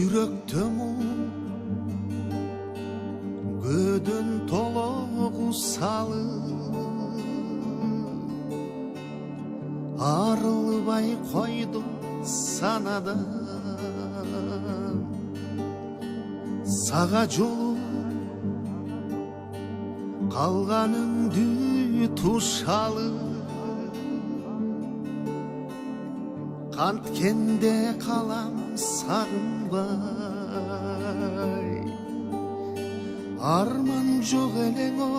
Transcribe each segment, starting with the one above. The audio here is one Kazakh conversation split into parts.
Жүрөктө мұң көдөн тологу салып арылбай койдум санадан сага жолу калганыңды тушалып канткенде калам сагынбай арман жок элең о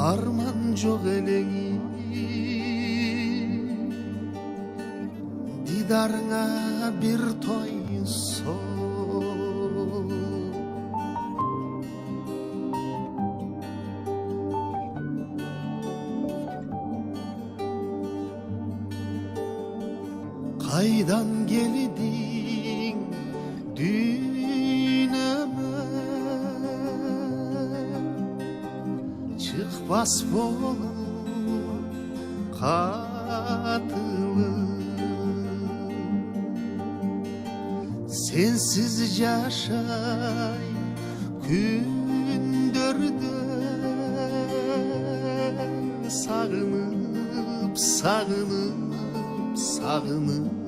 арман жок элең дидарыңа бир тойсо Kaydan geldin dünyama Çıkmaz bolup katılım Sensiz yaşay gündörde Sağınıp sağınıp sağınıp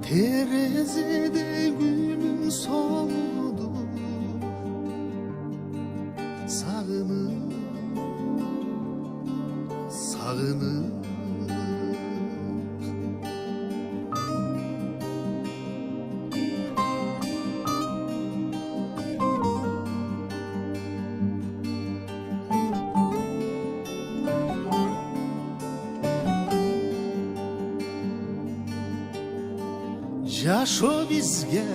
Terezede günüm soldu Sağınıp sağınıp Жашоо бизге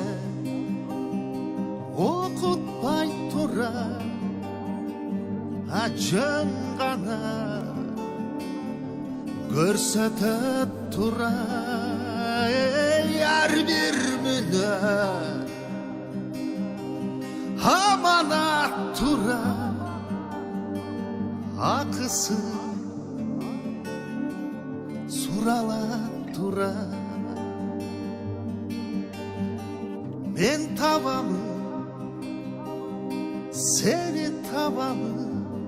окутпай тура ажын гана көрсөтөт тура ар бир мүнөт аманат тура акысы суралат тура Ben tavamı, seni tavamı